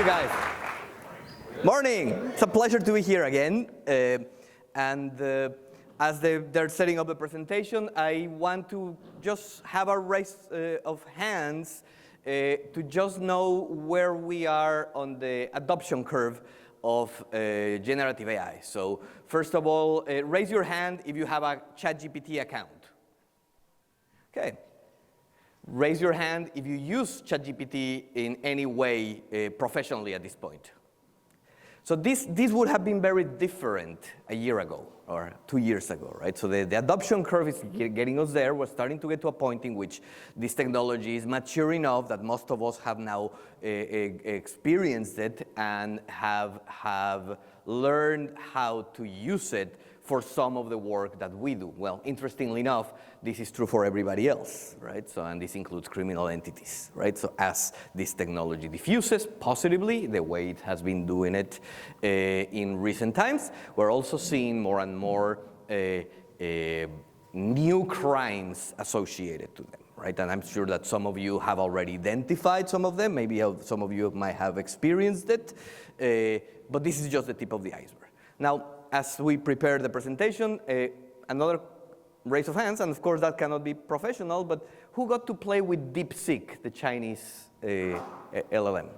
you guys. Morning. It's a pleasure to be here again. As they're setting up the presentation, I want to just have a raise of hands to just know where we are on the adoption curve of generative AI. So first of all, raise your hand if you have a ChatGPT account. Okay. Raise your hand if you use ChatGPT in any way professionally at this point. So this would have been very different a year ago or 2 years ago, right? So the adoption curve is getting us there. We're starting to get to a point in which this technology is mature enough that most of us have now experienced it and have learned how to use it for some of the work that we do. Well, interestingly enough, this is true for everybody else, right? So, and this includes criminal entities, right? So as this technology diffuses positively, the way it has been doing it in recent times, we're also seeing more and more new crimes associated to them, right? And I'm sure that some of you have already identified some of them. Maybe some of you might have experienced it, but this is just the tip of the iceberg. Now, as we prepare the presentation, another raise of hands, and of course that cannot be professional, but who got to play with DeepSeek, the Chinese LLM?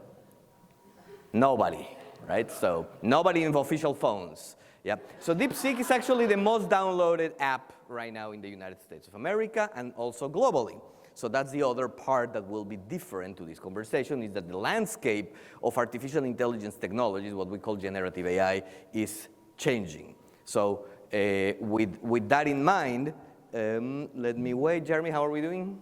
Nobody, right? So nobody in official phones. Yeah. So DeepSeek is actually the most downloaded app right now in the United States of America and also globally. So that's the other part that will be different to this conversation, is that the landscape of artificial intelligence technologies, what we call generative AI, is changing. So with that in mind, let me wait. Jeremy, how are we doing?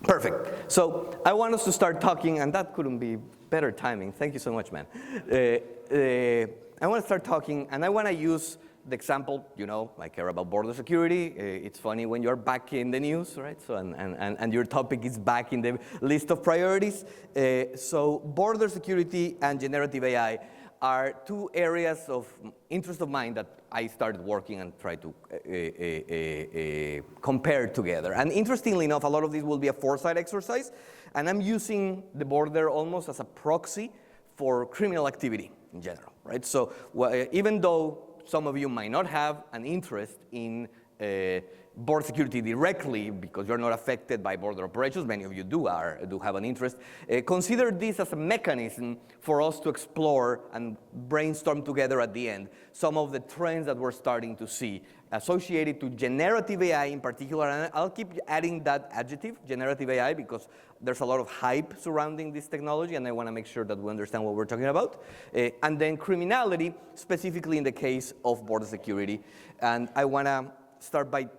Perfect. So I want us to start talking, and that couldn't be better timing. Thank you so much, man. I want to start talking, and I want to use the example, you know, I care about border security. It's funny when you're back in the news, right? So, and your topic is back in the list of priorities. So border security and generative AI are two areas of interest of mine that I started working and try to compare together. And interestingly enough, a lot of this will be a foresight exercise, and I'm using the border almost as a proxy for criminal activity in general, right? So even though some of you might not have an interest in border security directly because you're not affected by border operations. Many of you do have an interest. Consider this as a mechanism for us to explore and brainstorm together at the end some of the trends that we're starting to see associated to generative AI in particular. And I'll keep adding that adjective, generative AI, because there's a lot of hype surrounding this technology, and I want to make sure that we understand what we're talking about. And then criminality, specifically in the case of border security. And I want to start by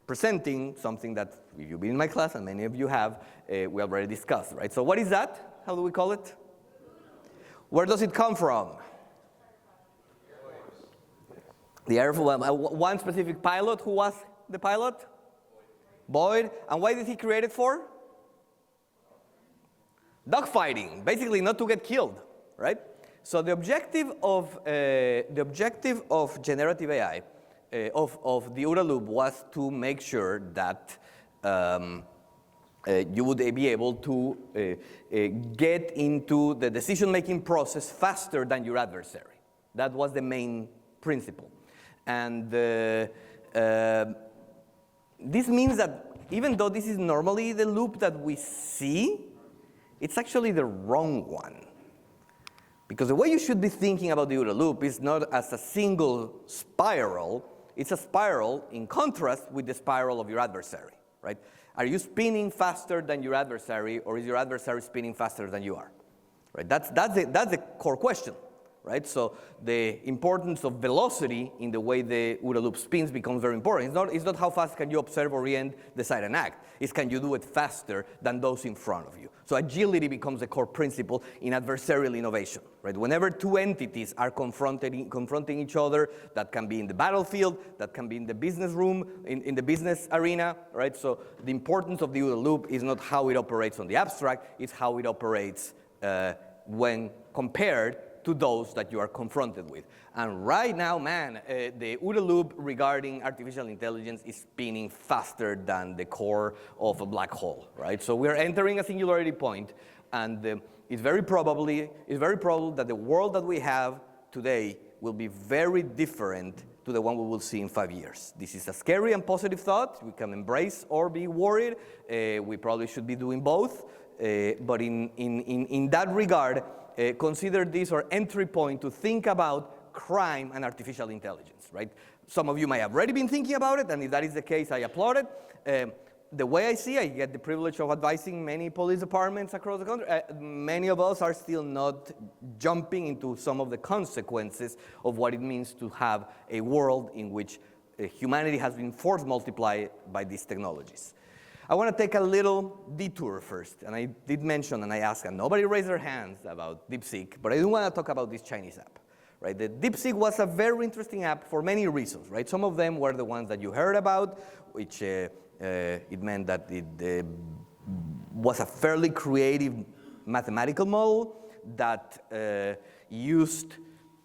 presenting something that, if you've been in my class, and many of you have, we already discussed, right? So what is that? How do we call it? Where does it come from? The Air Force, one specific pilot. Who was the pilot? Boyd. And why did he create it for? Dogfighting, basically not to get killed, right? So the objective of generative AI, of the OODA loop, was to make sure that you would be able to get into the decision-making process faster than your adversary. That was the main principle. And this means that even though this is normally the loop that we see, it's actually the wrong one. Because the way you should be thinking about the OODA loop is not as a single spiral. It's a spiral in contrast with the spiral of your adversary, right? Are you spinning faster than your adversary, or is your adversary spinning faster than you are? Right? That's the core question, right? So the importance of velocity in the way the OODA loop spins becomes very important. It's not how fast can you observe, orient, decide, and act. It's can you do it faster than those in front of you. So agility becomes a core principle in adversarial innovation, right? Whenever two entities are confronting each other, that can be in the battlefield, that can be in the business room, in the business arena, right? So the importance of the OODA loop is not how it operates on the abstract, it's how it operates when compared to those that you are confronted with. And right now, man, the OODA loop regarding artificial intelligence is spinning faster than the core of a black hole, right? So we're entering a singularity point, and it's very probable that the world that we have today will be very different to the one we will see in 5 years. This is a scary and positive thought. We can embrace or be worried. We probably should be doing both. But in that regard, consider this our entry point to think about crime and artificial intelligence, right? Some of you might have already been thinking about it, and if that is the case, I applaud it. The way I see, I get the privilege of advising many police departments across the country. Many of us are still not jumping into some of the consequences of what it means to have a world in which humanity has been force multiplied by these technologies. I want to take a little detour first, and I did mention, and I asked, and nobody raised their hands about DeepSeek, but I do want to talk about this Chinese app. Right? The DeepSeek was a very interesting app for many reasons. Right? Some of them were the ones that you heard about, which it meant that it was a fairly creative mathematical model that used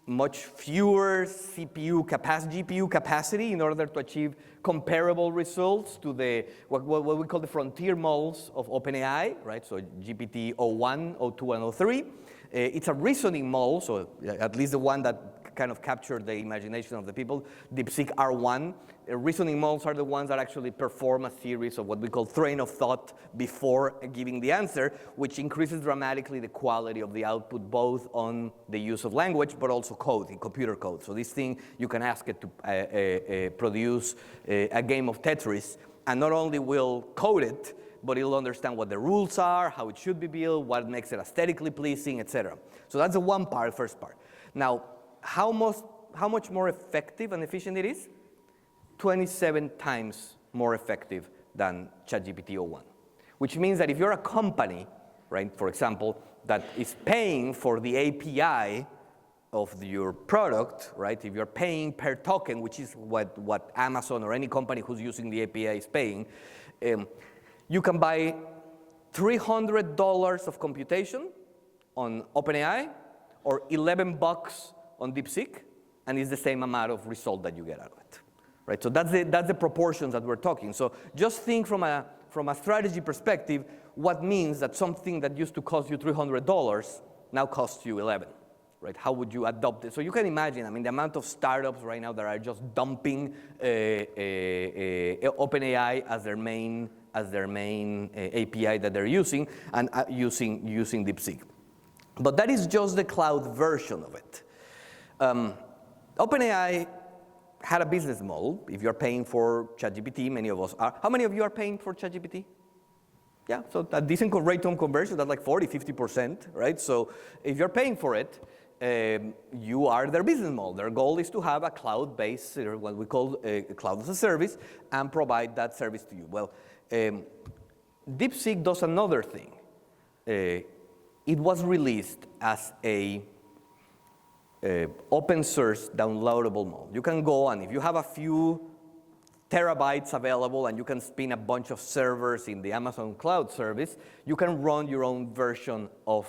much fewer GPU capacity in order to achieve comparable results to the what we call the frontier models of OpenAI, right? So GPT-01, 02, and 03. It's a reasoning model, so at least the one that kind of captured the imagination of the people. DeepSeek R1. Reasoning models are the ones that actually perform a series of what we call train of thought before giving the answer, which increases dramatically the quality of the output, both on the use of language, but also code, in computer code. So this thing, you can ask it to produce a game of Tetris, and not only will code it, but it'll understand what the rules are, how it should be built, what makes it aesthetically pleasing, etc. So that's the one part, first part. Now, how much more effective and efficient it is? 27 times more effective than ChatGPT 01, which means that if you're a company, right, for example, that is paying for the API of your product, right, if you're paying per token, which is what Amazon or any company who's using the API is paying, you can buy $300 of computation on OpenAI or $11 on DeepSeek, and it's the same amount of result that you get out of it. Right, so that's the proportions that we're talking. So just think from a strategy perspective, what means that something that used to cost you $300 now costs you $11. Right? How would you adopt it? So you can imagine, I mean, the amount of startups right now that are just dumping OpenAI as their main API that they're using, and using DeepSeek. But that is just the cloud version of it. OpenAI had a business model. If you're paying for ChatGPT, many of us are. How many of you are paying for ChatGPT? Yeah, so a decent rate on conversion, that's like 40–50%, right? So if you're paying for it, you are their business model. Their goal is to have a cloud-based, what we call a cloud as a service, and provide that service to you. Well, DeepSeek does another thing. It was released as a open source downloadable model. You can go, and if you have a few terabytes available and you can spin a bunch of servers in the Amazon cloud service, you can run your own version of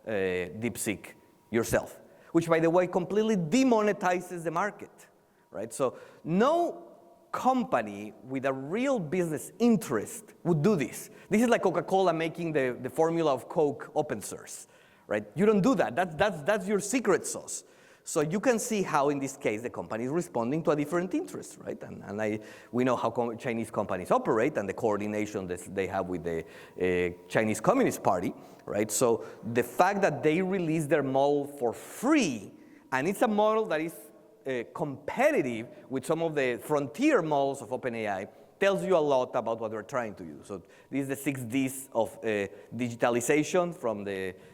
DeepSeek yourself, which, by the way, completely demonetizes the market, right? So no company with a real business interest would do this. This is like Coca-Cola making the formula of Coke open source, right? You don't do that. That's your secret sauce. So you can see how, in this case, the company is responding to a different interest, right? And we know how Chinese companies operate and the coordination that they have with the Chinese Communist Party, right? So the fact that they release their model for free, and it's a model that is competitive with some of the frontier models of OpenAI, tells you a lot about what we're trying to do. So this is the 6 Ds of digitalization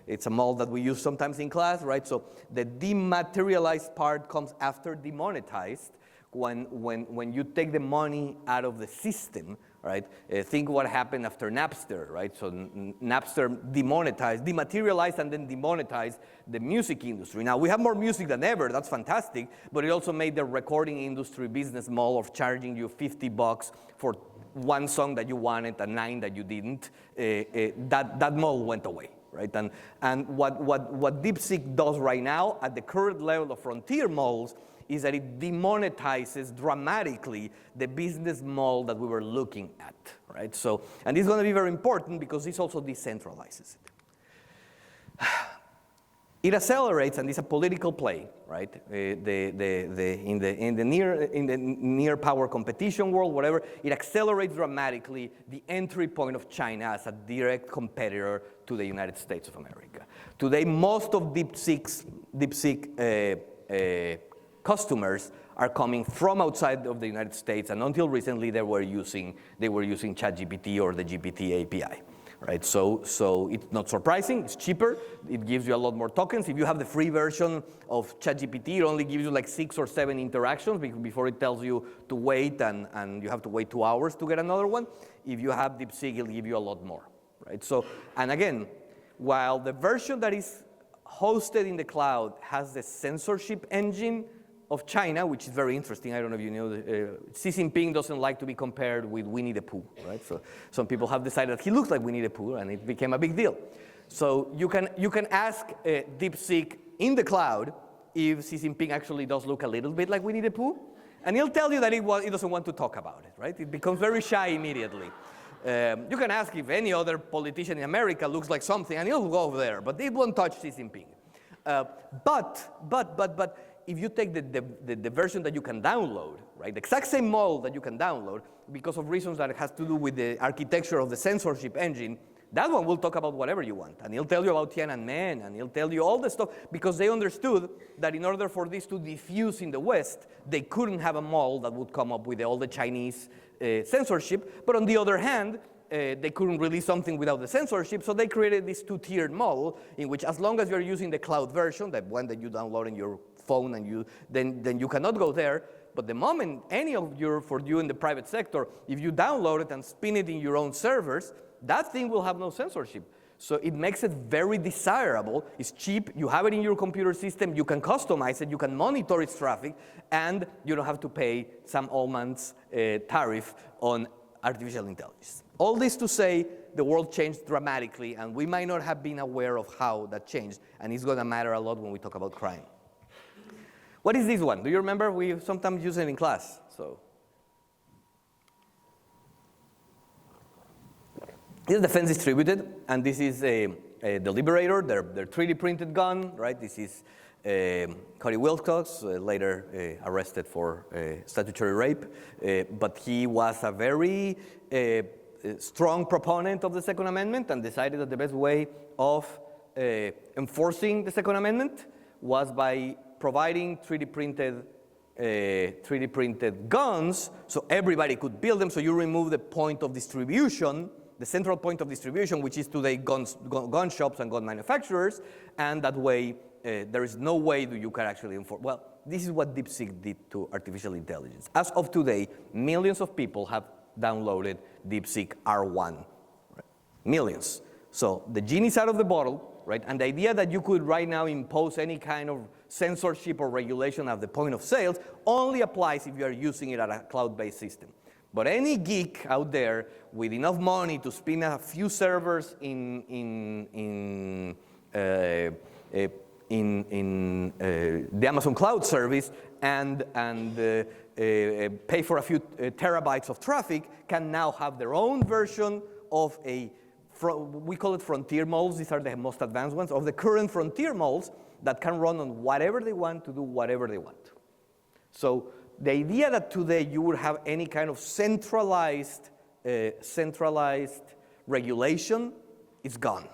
it's a model that we use sometimes in class, right? So the dematerialized part comes after demonetized, when you take the money out of the system, right? Think what happened after Napster, right? So Napster dematerialized and then demonetized the music industry. Now, we have more music than ever, that's fantastic, but it also made the recording industry business model of charging you $50 for one song that you wanted and 9 that you didn't. That model went away, right? And what DeepSeek does right now at the current level of frontier models is that it demonetizes dramatically the business model that we were looking at, right? So, and this is going to be very important because this also decentralizes it. It accelerates, and it's a political play, right? In the near power competition world, whatever, it accelerates dramatically the entry point of China as a direct competitor to the United States of America. Today, most of DeepSeek customers are coming from outside of the United States, and until recently, they were using ChatGPT or the GPT API. Right, so it's not surprising, it's cheaper, it gives you a lot more tokens. If you have the free version of ChatGPT, it only gives you like 6 or 7 interactions before it tells you to wait, and you have to wait 2 hours to get another one. If you have DeepSeek, it'll give you a lot more, right? So, and again, while the version that is hosted in the cloud has the censorship engine of China, which is very interesting. I don't know if you know, Xi Jinping doesn't like to be compared with Winnie the Pooh, right? So some people have decided that he looks like Winnie the Pooh, and it became a big deal. So you can ask DeepSeek in the cloud if Xi Jinping actually does look a little bit like Winnie the Pooh, and he'll tell you that he doesn't want to talk about it, right? It becomes very shy immediately. You can ask if any other politician in America looks like something, and he'll go over there, but it won't touch Xi Jinping. But if you take the version that you can download, right, the exact same model that you can download, because of reasons that it has to do with the architecture of the censorship engine, that one will talk about whatever you want. And he'll tell you about Tiananmen, and he'll tell you all the stuff, because they understood that in order for this to diffuse in the West, they couldn't have a model that would come up with all the Chinese censorship. But on the other hand, they couldn't release something without the censorship, so they created this 2-tiered model in which, as long as you're using the cloud version, that one that you download in your phone, and then you cannot go there. But the moment for you in the private sector, if you download it and spin it in your own servers, that thing will have no censorship. So it makes it very desirable. It's cheap. You have it in your computer system. You can customize it. You can monitor its traffic, and you don't have to pay some Allman's tariff on artificial intelligence. All this to say, the world changed dramatically, and we might not have been aware of how that changed, and it's going to matter a lot when we talk about crime. What is this one? Do you remember? We sometimes use it in class. So this is defense distributed, and this is the Liberator, their 3D printed gun, right? This is Cody Wilcox, later arrested for statutory rape, but he was a very strong proponent of the Second Amendment, and decided that the best way of enforcing the Second Amendment was by providing 3D printed guns, so everybody could build them. So you remove the point of distribution, the central point of distribution, which is today gun shops and gun manufacturers, and that way there is no way that you can actually enforce. Well, this is what DeepSeek did to artificial intelligence. As of today, millions of people have downloaded DeepSeek R1, right? Millions. So the genie's out of the bottle, right? And the idea that you could right now impose any kind of censorship or regulation at the point of sales only applies if you are using it at a cloud-based system. But any geek out there with enough money to spin a few servers in the Amazon Cloud Service and pay for a few terabytes of traffic can now have their own version of we call it frontier models. These are the most advanced ones of the current frontier models that can run on whatever they want to do whatever they want. So the idea that today you would have any kind of centralized regulation is gone.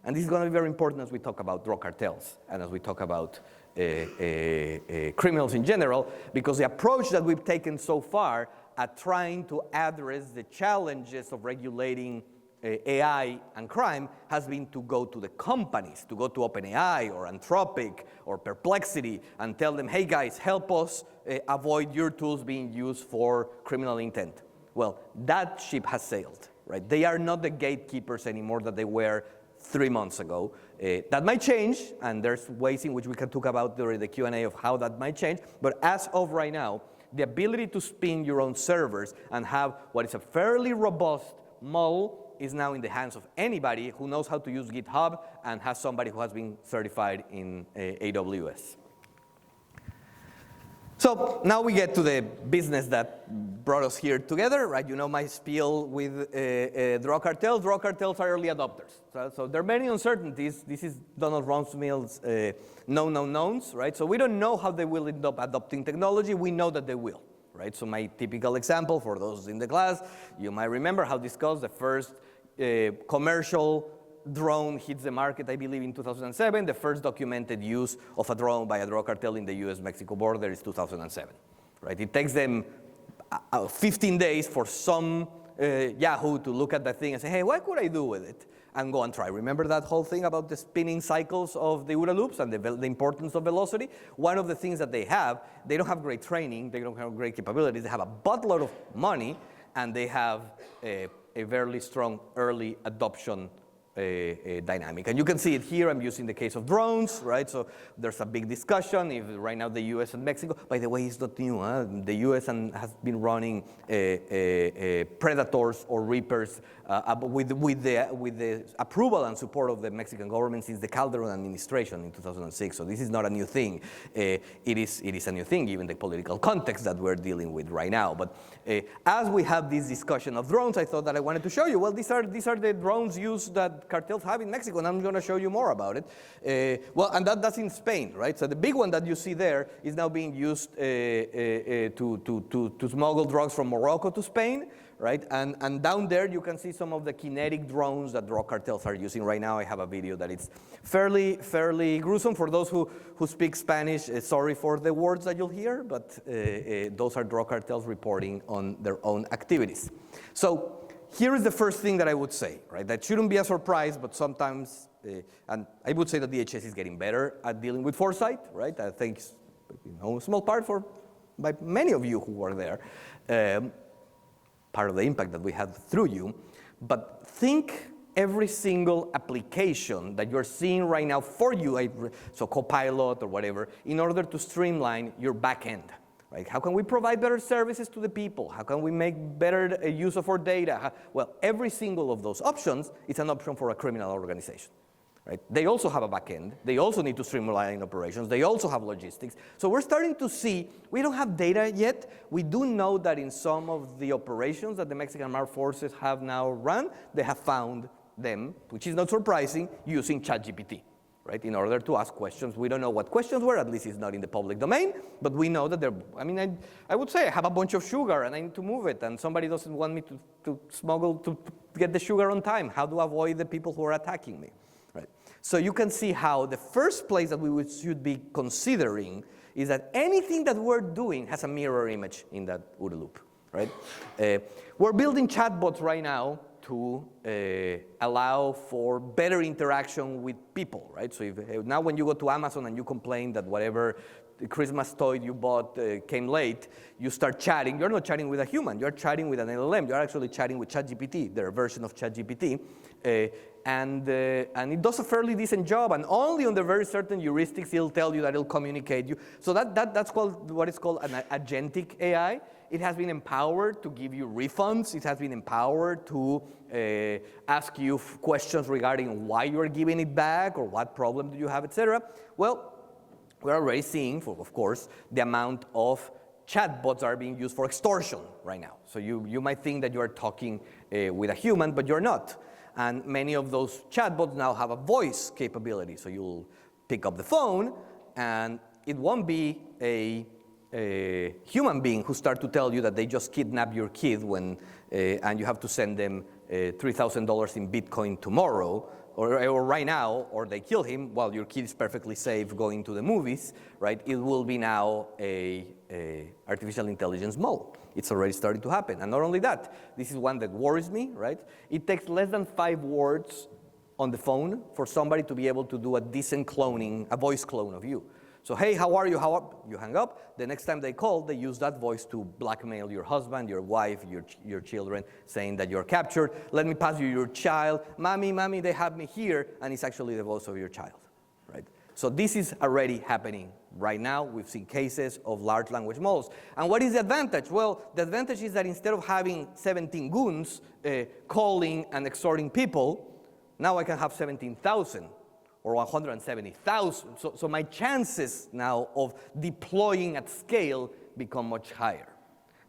And this is going to be very important as we talk about drug cartels and as we talk about criminals in general, because the approach that we've taken so far at trying to address the challenges of regulating AI and crime has been to go to the companies, to go to OpenAI or Anthropic or Perplexity and tell them, hey guys, help us avoid your tools being used for criminal intent. Well, that ship has sailed, right? They are not the gatekeepers anymore that they were 3 months ago. That might change, and there's ways in which we can talk about during the Q&A of how that might change, but as of right now, the ability to spin your own servers and have what is a fairly robust model is now in the hands of anybody who knows how to use GitHub and has somebody who has been certified in AWS. So now we get to the business that brought us here together, right? You know my spiel with drug cartels. Drug cartels are early adopters. So there are many uncertainties. This is Donald Rumsfeld's known unknowns, right? So we don't know how they will end up adopting technology. We know that they will, right? So my typical example for those in the class, you might remember how this goes. The first commercial drone hits the market, I believe, in 2007. The first documented use of a drone by a drug cartel in the US-Mexico border is 2007, right? It takes them 15 days for some Yahoo to look at that thing and say, hey, what could I do with it? And go and try. Remember that whole thing about the spinning cycles of the OODA loops and the importance of velocity? One of the things that they don't have great training, they don't have great capabilities, they have a buttload of money, and they have a very strong early adoption dynamic. And you can see it here. I'm using the case of drones, right? So there's a big discussion if right now the US and Mexico, by the way, it's not new. The US has been running Predators or Reapers with the approval and support of the Mexican government since the Calderon administration in 2006. So this is not a new thing. It is a new thing given the political context that we're dealing with right now. But as we have this discussion of drones, I thought that I wanted to show you, well, these are the drones used that cartels have in Mexico, and I'm going to show you more about it. Well, and that's in Spain, right? So the big one that you see there is now being used to smuggle drugs from Morocco to Spain, right? And down there you can see some of the kinetic drones that drug cartels are using right now. I have a video that it's fairly gruesome. For those who speak Spanish, sorry for the words that you'll hear, but those are drug cartels reporting on their own activities. So here is the first thing that I would say, right? That shouldn't be a surprise, but sometimes, and I would say that DHS is getting better at dealing with foresight, right? I think, a small part by many of you who were there, part of the impact that we had through you. But think every single application that you're seeing right now for you, so Copilot or whatever, in order to streamline your back end. Right? How can we provide better services to the people? How can we make better use of our data? Well, every single of those options is an option for a criminal organization. Right? They also have a back end. They also need to streamline operations. They also have logistics. So we're starting to see, we don't have data yet. We do know that in some of the operations that the Mexican armed forces have now run, they have found them, which is not surprising, using ChatGPT. Right, in order to ask questions. We don't know what questions were, at least it's not in the public domain, but we know that I would say I have a bunch of sugar and I need to move it, and somebody doesn't want me to smuggle, to get the sugar on time. How do I avoid the people who are attacking me? Right. So you can see how the first place that we should be considering is that anything that we're doing has a mirror image in that OODA loop. Right? We're building chatbots right now to allow for better interaction with people, right? So now when you go to Amazon and you complain that whatever Christmas toy you bought came late, you start chatting. You're not chatting with a human. You're chatting with an LLM. You're actually chatting with ChatGPT, their version of ChatGPT. And it does a fairly decent job, and only under very certain heuristics it'll tell you that it'll communicate you. So that's called what is called an agentic AI. It has been empowered to give you refunds. It has been empowered to ask you questions regarding why you're giving it back or what problem do you have, etc. Well, we're already seeing, of course, the amount of chatbots are being used for extortion right now. So you might think that you're talking with a human, but you're not. And many of those chatbots now have a voice capability. So you'll pick up the phone, and it won't be a human being who start to tell you that they just kidnapped your kid and you have to send them $3,000 in Bitcoin tomorrow, or right now, or they kill him while your kid is perfectly safe going to the movies, right? It will be now a artificial intelligence model. It's already starting to happen. And not only that, this is one that worries me, right? It takes less than 5 words on the phone for somebody to be able to do a decent cloning, a voice clone of you. So, hey, how are you? You hang up. The next time they call, they use that voice to blackmail your husband, your wife, your children, saying that you're captured. Let me pass you your child. Mommy, they have me here. And it's actually the voice of your child, right? So this is already happening right now. We've seen cases of large language models. And what is the advantage? Well, the advantage is that instead of having 17 goons calling and extorting people, now I can have 17,000 or 170,000. So my chances now of deploying at scale become much higher.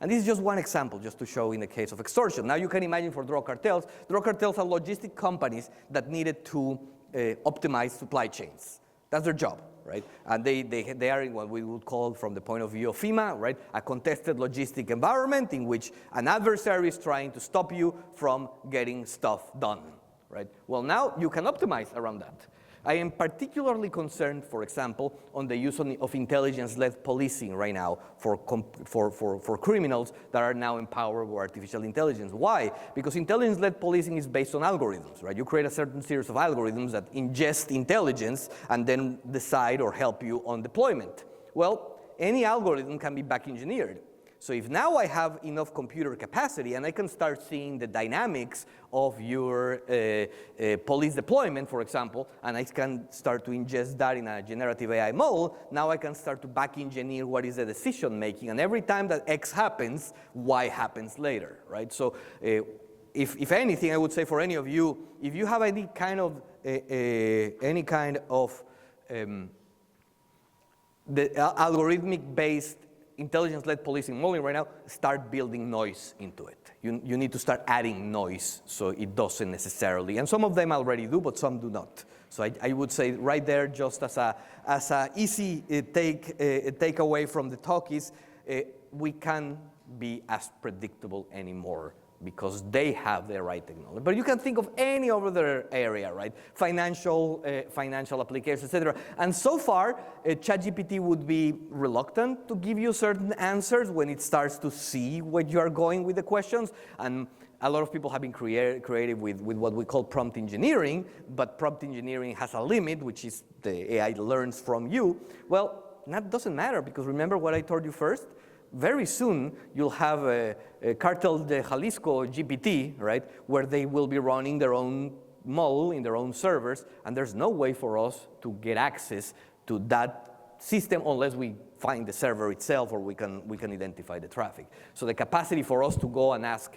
And this is just one example, just to show in the case of extortion. Now you can imagine for drug cartels are logistic companies that needed to optimize supply chains. That's their job, right? And they are in what we would call, from the point of view of FEMA, right, a contested logistic environment in which an adversary is trying to stop you from getting stuff done, right? Well, now you can optimize around that. I am particularly concerned, for example, on the use of intelligence-led policing right now for criminals that are now empowered with artificial intelligence. Why? Because intelligence-led policing is based on algorithms, right? You create a certain series of algorithms that ingest intelligence and then decide or help you on deployment. Well, any algorithm can be back-engineered. So if now I have enough computer capacity and I can start seeing the dynamics of your police deployment, for example, and I can start to ingest that in a generative AI model, now I can start to back engineer what is the decision making. And every time that X happens, Y happens later, right? So if anything, I would say for any of you, if you have any kind of the algorithmic-based intelligence-led policing modeling right now, start building noise into it. You need to start adding noise so it doesn't necessarily, and some of them already do, but some do not. So I would say right there, just as a easy take away from the talk is, we can't be as predictable anymore because they have the right technology. But you can think of any other area, right? Financial applications, etc. And so far, ChatGPT would be reluctant to give you certain answers when it starts to see where you are going with the questions. And a lot of people have been creative with what we call prompt engineering, but prompt engineering has a limit, which is the AI learns from you. Well, that doesn't matter, because remember what I told you first? Very soon, you'll have a Cartel de Jalisco GPT, right, where they will be running their own model in their own servers, and there's no way for us to get access to that system unless we find the server itself or we can identify the traffic. So the capacity for us to go and ask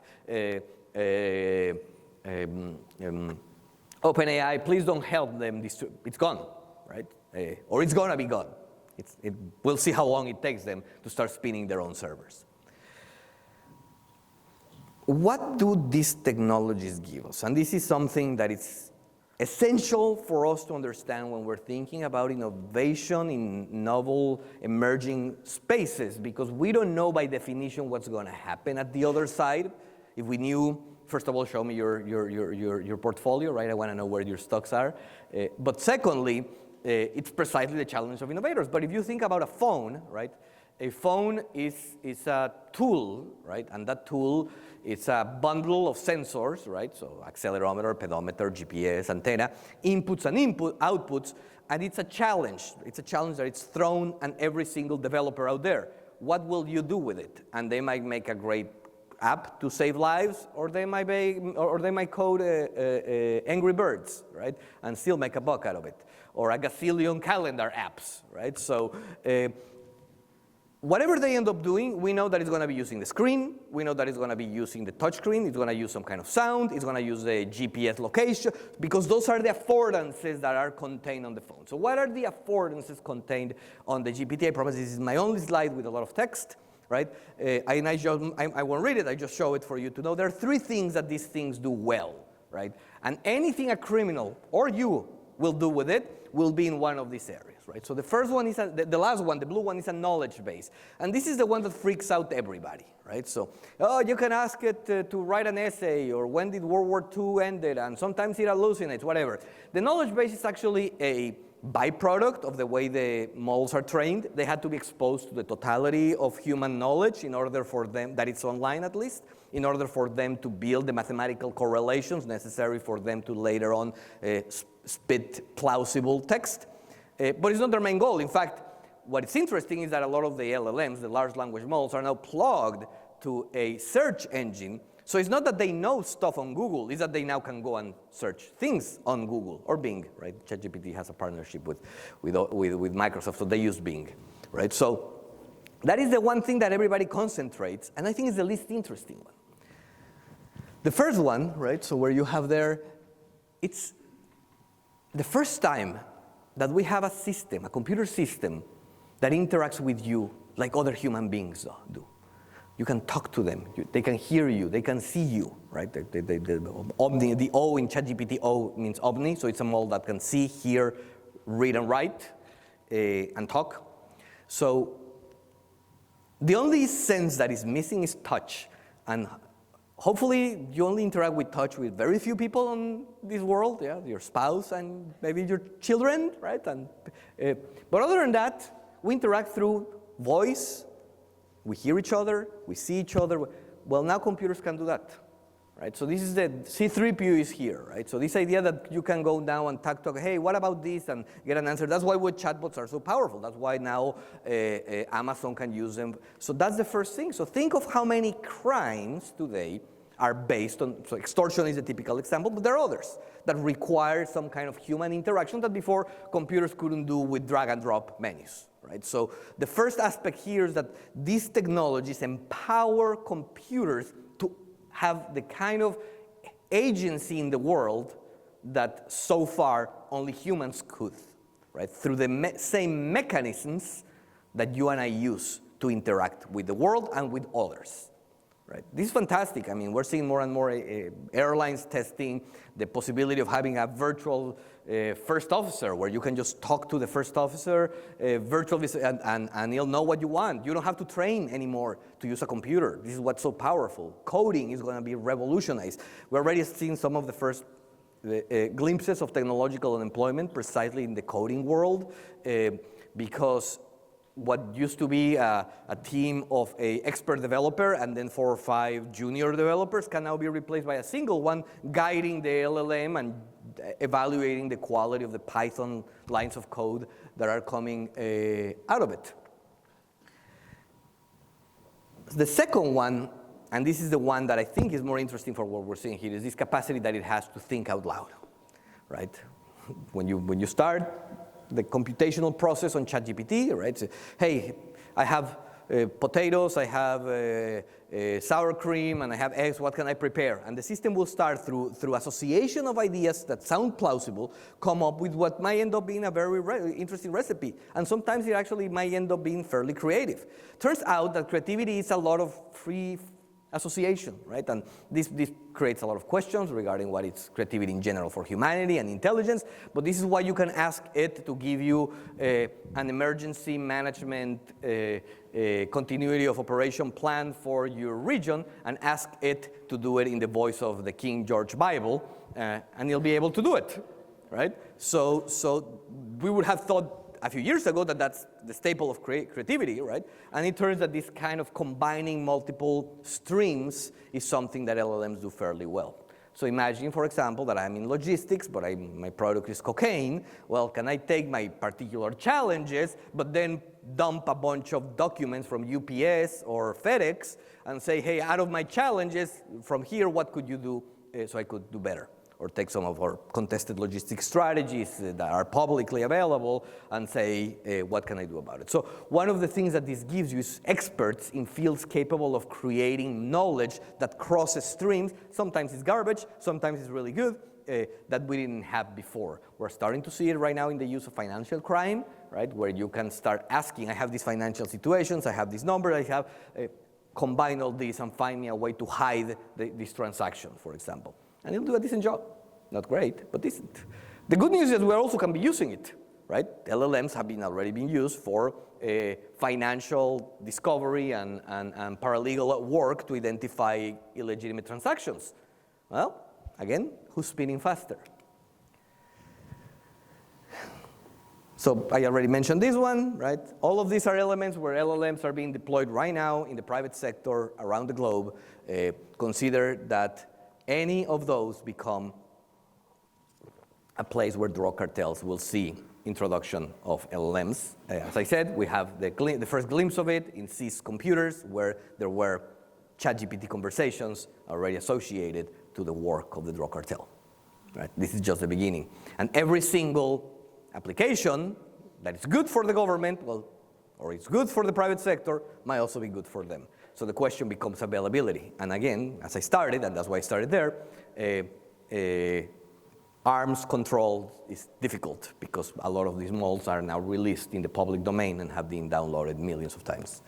OpenAI, please don't help them, it's gone, right? Or it's gonna be gone. We'll see how long it takes them to start spinning their own servers. What do these technologies give us? And this is something that is essential for us to understand when we're thinking about innovation in novel emerging spaces, because we don't know by definition what's going to happen at the other side. If we knew, first of all, show me your portfolio, right? I want to know where your stocks are. But secondly, it's precisely the challenge of innovators. But if you think about a phone, right? A phone is a tool, right? And that tool is a bundle of sensors, right? So accelerometer, pedometer, GPS, antenna, inputs and outputs, and it's a challenge. It's a challenge that it's thrown at every single developer out there. What will you do with it? And they might make a great app to save lives, or they might code Angry Birds, right? And still make a buck out of it. Or a gazillion calendar apps, right? So whatever they end up doing, we know that it's going to be using the screen. We know that it's going to be using the touch screen. It's going to use some kind of sound. It's going to use the GPS location, because those are the affordances that are contained on the phone. So what are the affordances contained on the GPT? I promise this is my only slide with a lot of text, right? I won't read it. I just show it for you to know. There are three things that these things do well, right? And anything a criminal or you will do with it will be in one of these areas, right? So the first one is, the last one, the blue one, is a knowledge base. And this is the one that freaks out everybody, right? So, you can ask it to write an essay, or when did World War II ended, and sometimes it hallucinates, whatever. The knowledge base is actually a byproduct of the way the models are trained. They had to be exposed to the totality of human knowledge in order for them, that it's online at least, in order for them to build the mathematical correlations necessary for them to later on spit plausible text. But it's not their main goal. In fact, what is interesting is that a lot of the LLMs, the large language models, are now plugged to a search engine So it's not that they know stuff on Google, it's that they now can go and search things on Google or Bing, right? ChatGPT has a partnership with Microsoft, so they use Bing, right? So that is the one thing that everybody concentrates, and I think it's the least interesting one. The first one, right, so where you have there, it's the first time that we have a system, a computer system, that interacts with you like other human beings do. You can talk to them, they can hear you, they can see you, right? The O in ChatGPT, O means omni, so it's a model that can see, hear, read and write, and talk. So the only sense that is missing is touch, and hopefully you only interact with touch with very few people on this world, yeah, your spouse and maybe your children, right? And, but other than that, we interact through voice, we hear each other, we see each other. Well, now computers can do that, right? So this is the C3PO is here, right? So this idea that you can go now and talk, hey, what about this, and get an answer. That's why chatbots are so powerful. That's why now Amazon can use them. So that's the first thing. So think of how many crimes today are based on, so extortion is a typical example, but there are others that require some kind of human interaction that before computers couldn't do with drag and drop menus, right? So the first aspect here is that these technologies empower computers to have the kind of agency in the world that so far only humans could, right? Through the same mechanisms that you and I use to interact with the world and with others. Right. This is fantastic. I mean, we're seeing more and more airlines testing the possibility of having a virtual first officer where you can just talk to the first officer virtually and he'll know what you want. You don't have to train anymore to use a computer. This is what's so powerful. Coding is going to be revolutionized. We're already seeing some of the first glimpses of technological unemployment precisely in the coding world because what used to be a team of an expert developer and then 4 or 5 junior developers can now be replaced by a single one guiding the LLM and evaluating the quality of the Python lines of code that are coming out of it. The second one, and this is the one that I think is more interesting for what we're seeing here, is this capacity that it has to think out loud, right? When you start the computational process on ChatGPT, right? So, hey, I have potatoes, I have sour cream, and I have eggs, what can I prepare? And the system will start through association of ideas that sound plausible, come up with what might end up being a very interesting recipe. And sometimes it actually might end up being fairly creative. Turns out that creativity is a lot of free association, right? And this creates a lot of questions regarding what is creativity in general for humanity and intelligence, but this is why you can ask it to give you an emergency management continuity of operation plan for your region and ask it to do it in the voice of the King George Bible, and you'll be able to do it, right? So we would have thought a few years ago that that's the staple of creativity, right? And it turns that this kind of combining multiple streams is something that LLMs do fairly well. So imagine, for example, that I'm in logistics, but my product is cocaine. Well, can I take my particular challenges, but then dump a bunch of documents from UPS or FedEx and say, hey, out of my challenges, from here, what could you do so I could do better? Or take some of our contested logistics strategies that are publicly available and say, what can I do about it? So one of the things that this gives you is experts in fields capable of creating knowledge that crosses streams. Sometimes it's garbage, sometimes it's really good, that we didn't have before. We're starting to see it right now in the use of financial crime, right? Where you can start asking, I have these financial situations, I have this number, I have, combine all these and find me a way to hide this transaction, for example. And it'll do a decent job. Not great, but decent. The good news is we also can be using it, right? LLMs have already been used for financial discovery and paralegal work to identify illegitimate transactions. Well, again, who's spinning faster? So I already mentioned this one, right? All of these are elements where LLMs are being deployed right now in the private sector around the globe. Consider that any of those become a place where drug cartels will see introduction of LLMs. As I said, we have the first glimpse of it in seized computers where there were ChatGPT conversations already associated to the work of the drug cartel. Right? This is just the beginning. And every single application that is good for the government, well, or it's good for the private sector, might also be good for them. So the question becomes availability. And again, as I started, and that's why I started there, arms control is difficult because a lot of these models are now released in the public domain and have been downloaded millions of times.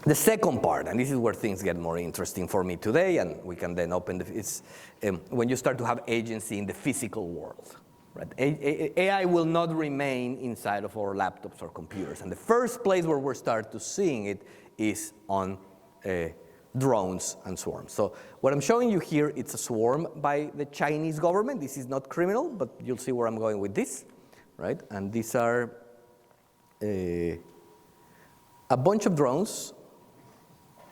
The second part, and this is where things get more interesting for me today, and we can then open is when you start to have agency in the physical world. Right? AI will not remain inside of our laptops or computers. And the first place where we'll start to seeing it is on drones and swarms. So what I'm showing you here, it's a swarm by the Chinese government. This is not criminal, but you'll see where I'm going with this. Right? And these are a bunch of drones.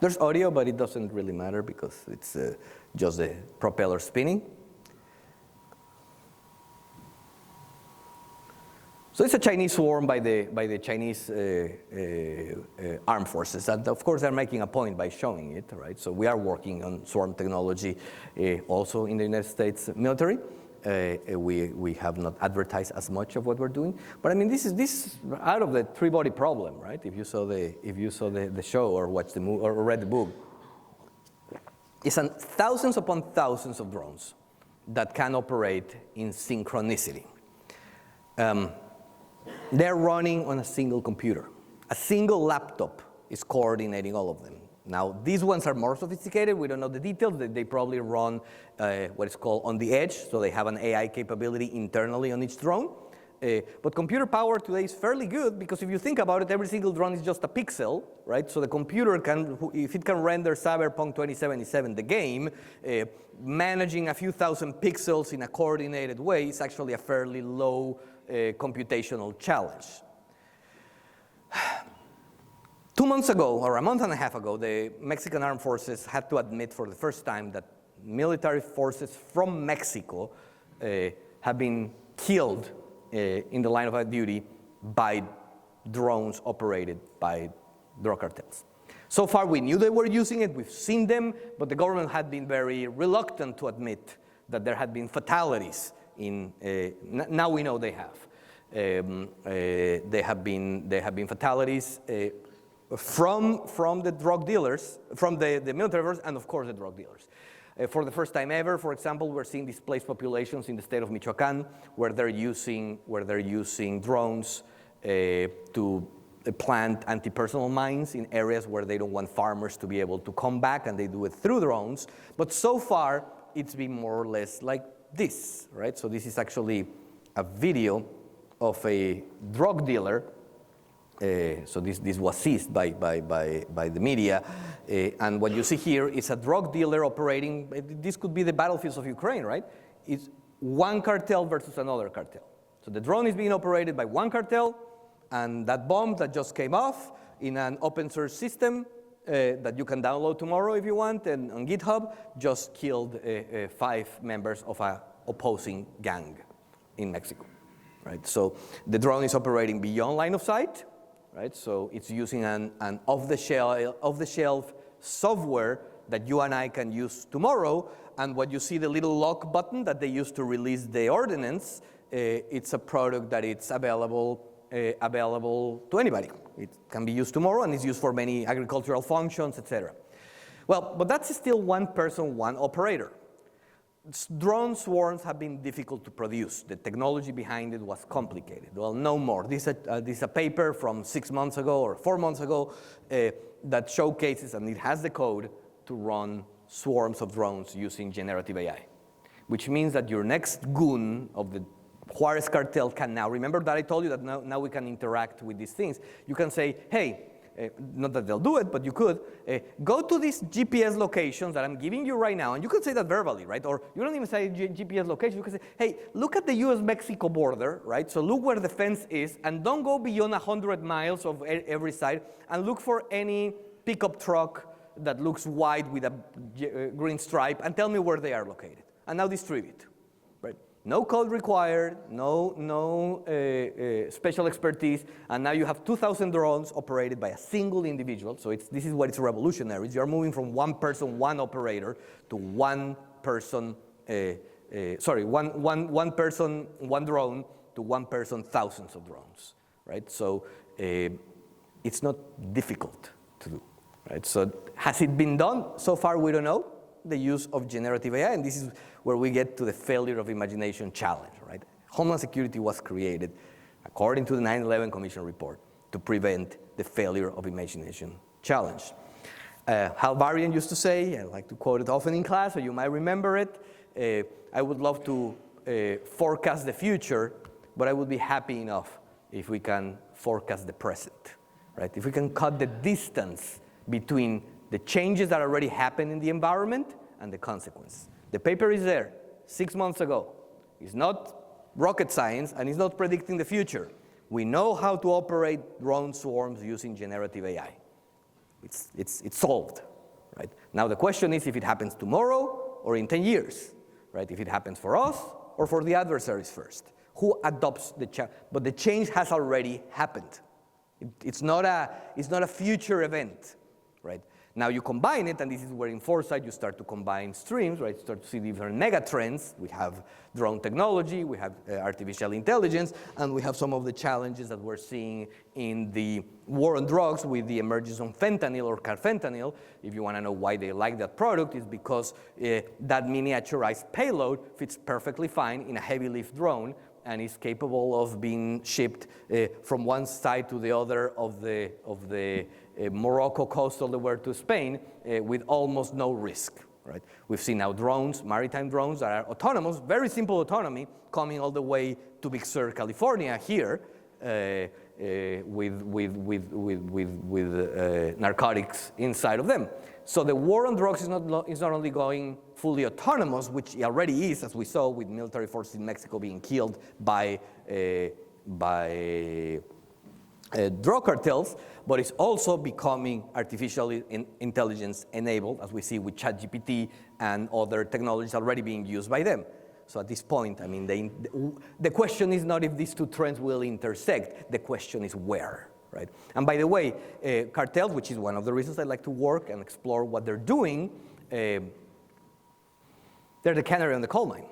There's audio, but it doesn't really matter because it's just the propeller spinning. So it's a Chinese swarm by the Chinese armed forces. And of course, they're making a point by showing it, right? So we are working on swarm technology also in the United States military. We have not advertised as much of what we're doing, but I mean this is out of the three-body problem, right? If you saw the show or watched the movie or read the book, it's thousands upon thousands of drones that can operate in synchronicity. They're running on a single computer. A single laptop is coordinating all of them. Now, these ones are more sophisticated. We don't know the details. They probably run what is called on the edge, so they have an AI capability internally on each drone. But computer power today is fairly good because if you think about it, every single drone is just a pixel, right? So the computer can, if it can render Cyberpunk 2077, the game, managing a few thousand pixels in a coordinated way is actually a fairly low computational challenge. 2 months ago, or a month and a half ago, the Mexican armed forces had to admit for the first time that military forces from Mexico have been killed in the line of duty by drones operated by drug cartels. So far, we knew they were using it, we've seen them, but the government had been very reluctant to admit that there had been fatalities in, now we know they have. There have been fatalities from the drug dealers, from the military force, and of course the drug dealers. For the first time ever, for example, we're seeing displaced populations in the state of Michoacan, where they're using drones to plant anti-personnel mines in areas where they don't want farmers to be able to come back, and they do it through drones. But so far, it's been more or less like this, right? So this is actually a video of a drug dealer. So this was seized by the media. And what you see here is a drug dealer operating. This could be the battlefields of Ukraine, right? It's one cartel versus another cartel. So the drone is being operated by one cartel, and that bomb that just came off in an open source system that you can download tomorrow if you want, and on GitHub, just killed 5 members of an opposing gang in Mexico, right? So the drone is operating beyond line of sight, right? So it's using an off-the-shelf software that you and I can use tomorrow, and what you see, the little lock button that they use to release the ordinance, it's a product that it's available to anybody. It can be used tomorrow, and it's used for many agricultural functions, etc. Well, but that's still one person, one operator. Drone swarms have been difficult to produce. The technology behind it was complicated. Well, no more. This is a paper from 6 months ago or 4 months ago that showcases, and it has the code to run swarms of drones using generative AI, which means that your next goon of the Juarez cartel can now, remember that I told you that now we can interact with these things. You can say, hey, not that they'll do it, but you could, go to these GPS locations that I'm giving you right now, and you could say that verbally, right? Or you don't even say GPS location, you can say, hey, look at the US-Mexico border, right? So look where the fence is, and don't go beyond 100 miles of every side, and look for any pickup truck that looks white with a green stripe, and tell me where they are located. And now distribute, right? No code required, no special expertise, and now you have 2,000 drones operated by a single individual. So this is what is revolutionary. You're moving from one person, one operator, to one person, one person, one drone, to one person, thousands of drones, right? So it's not difficult to do, right? So has it been done? So far, we don't know. The use of generative AI, and this is where we get to the failure of imagination challenge, right? Homeland Security was created, according to the 9/11 Commission report, to prevent the failure of imagination challenge. Hal Varian used to say, I like to quote it often in class, so you might remember it, I would love to forecast the future, but I would be happy enough if we can forecast the present, right? If we can cut the distance between the changes that already happen in the environment and the consequence. The paper is there 6 months ago. It's not rocket science, and it's not predicting the future. We know how to operate drone swarms using generative AI. It's solved, right? Now the question is if it happens tomorrow or in 10 years, right? If it happens for us or for the adversaries first. Who adopts the change? But the change has already happened. It's not a future event, right? Now you combine it, and this is where in foresight you start to combine streams, right? You start to see different mega trends. We have drone technology, we have artificial intelligence, and we have some of the challenges that we're seeing in the war on drugs with the emergence of fentanyl or carfentanil. If you want to know why they like that product, it's because that miniaturized payload fits perfectly fine in a heavy lift drone and is capable of being shipped from one side to the other of the Morocco coast all the way to Spain with almost no risk, right? We've seen now drones, maritime drones that are autonomous, very simple autonomy, coming all the way to Big Sur, California here with narcotics inside of them. So the war on drugs is not only going fully autonomous, which it already is, as we saw with military forces in Mexico being killed by drug cartels, but it's also becoming artificial intelligence enabled, as we see with ChatGPT and other technologies already being used by them. So at this point, I mean, the question is not if these two trends will intersect, the question is where, right? And by the way, cartels, which is one of the reasons I like to work and explore what they're doing, they're the canary on the coal mine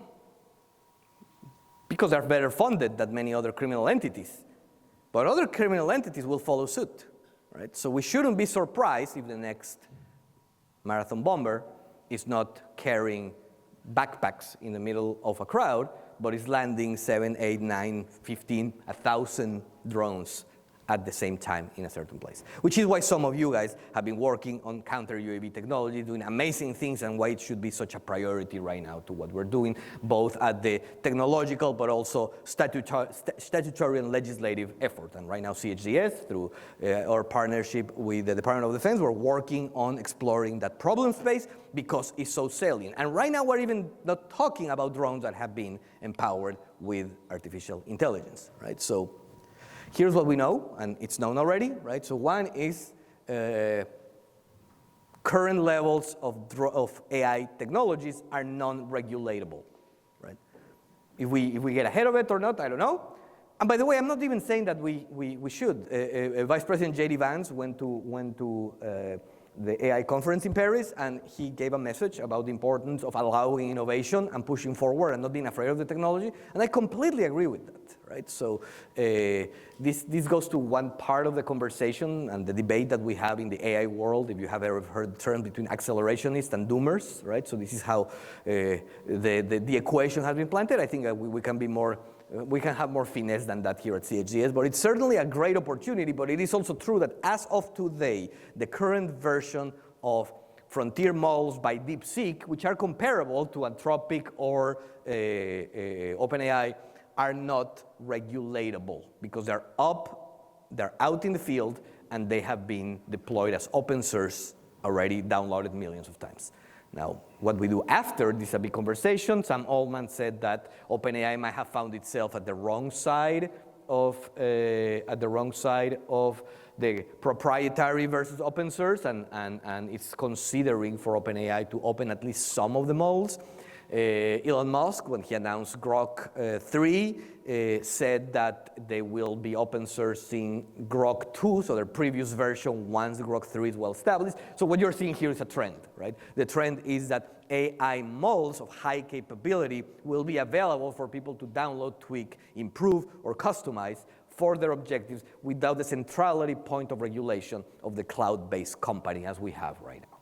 because they're better funded than many other criminal entities. But other criminal entities will follow suit, right? So we shouldn't be surprised if the next marathon bomber is not carrying backpacks in the middle of a crowd, but is landing 7, 8, 9, 15, 1,000 drones at the same time in a certain place. Which is why some of you guys have been working on counter-UAV technology, doing amazing things, and why it should be such a priority right now to what we're doing, both at the technological but also statutory and legislative effort. And right now CHDS, through our partnership with the Department of Defense, we're working on exploring that problem space because it's so salient. And right now we're even not talking about drones that have been empowered with artificial intelligence, right? So here's what we know, and it's known already, right? So one is current levels of AI technologies are non-regulatable, right? If we get ahead of it or not, I don't know. And by the way, I'm not even saying that we should. Vice President J.D. Vance went to the AI conference in Paris, and he gave a message about the importance of allowing innovation and pushing forward and not being afraid of the technology, and I completely agree with that, right? So this goes to one part of the conversation and the debate that we have in the AI world, if you have ever heard the term between accelerationists and doomers, right? So this is how the equation has been planted. I think we can be more we can have more finesse than that here at CHDS, but it's certainly a great opportunity. But it is also true that as of today, the current version of frontier models by DeepSeek, which are comparable to Anthropic or OpenAI, are not regulatable because they're out in the field, and they have been deployed as open source, already downloaded millions of times. Now, what we do after this is a big conversation. Sam Altman said that OpenAI might have found itself at the wrong side of the proprietary versus open source, and it's considering for OpenAI to open at least some of the models. Elon Musk, when he announced Grok 3, said that they will be open sourcing Grok 2, so their previous version, once Grok 3 is well established. So what you're seeing here is a trend, right? The trend is that AI models of high capability will be available for people to download, tweak, improve, or customize for their objectives without the centrality point of regulation of the cloud-based company as we have right now.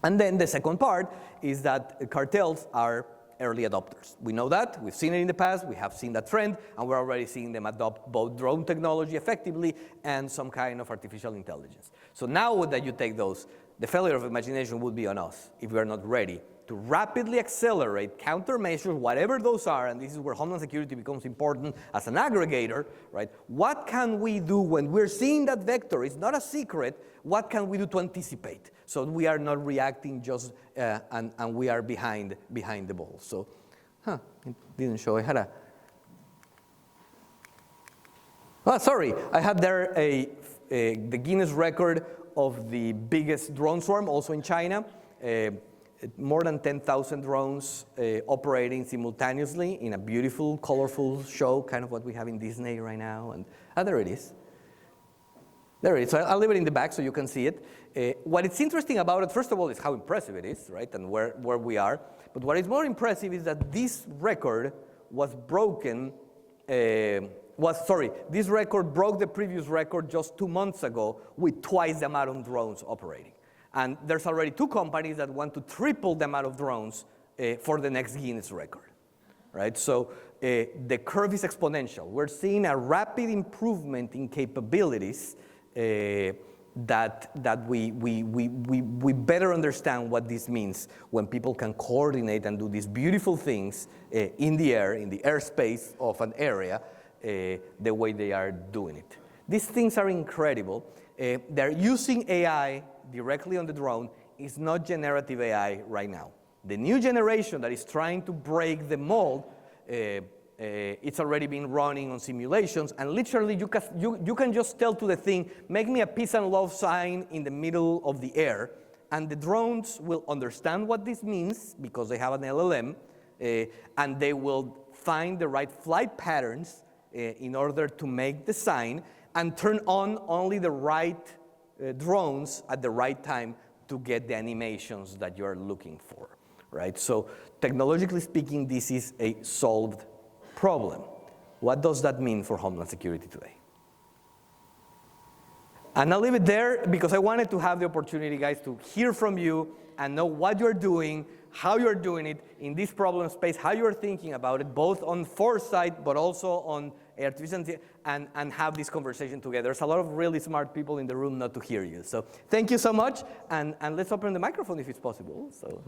And then the second part is that cartels are early adopters. We know that, we've seen it in the past, we have seen that trend, and we're already seeing them adopt both drone technology effectively and some kind of artificial intelligence. So now that you take those, the failure of imagination would be on us if we are not ready to rapidly accelerate countermeasures, whatever those are, and this is where Homeland Security becomes important as an aggregator, right? What can we do when we're seeing that vector? It's not a secret. What can we do to anticipate so we are not reacting just and we are behind the ball? So, it didn't show. I had sorry. I had there the Guinness record of the biggest drone swarm, also in China. More than 10,000 drones operating simultaneously in a beautiful, colorful show, kind of what we have in Disney right now. And there it is. There it is. So I'll leave it in the back so you can see it. What is interesting about it, first of all, is how impressive it is, right, and where we are. But what is more impressive is that this record was broken. This record broke the previous record just 2 months ago with twice the amount of drones operating. And there's already 2 companies that want to triple the amount of drones for the next Guinness record, right? So the curve is exponential. We're seeing a rapid improvement in capabilities that we better understand what this means when people can coordinate and do these beautiful things in the air, in the airspace of an area, the way they are doing it. These things are incredible. They're using AI directly on the drone. Is not generative AI right now. The new generation that is trying to break the mold, it's already been running on simulations, and literally you can just tell to the thing, make me a peace and love sign in the middle of the air, and the drones will understand what this means because they have an LLM, and they will find the right flight patterns in order to make the sign and turn on only the right drones at the right time to get the animations that you're looking for, right? So technologically speaking, this is a solved problem. What does that mean for Homeland Security today? And I'll leave it there because I wanted to have the opportunity, guys, to hear from you and know what you're doing, how you're doing it in this problem space, how you're thinking about it, both on foresight, but also on artificial and have this conversation together. There's a lot of really smart people in the room not to hear you. So thank you so much, and let's open the microphone if it's possible. So.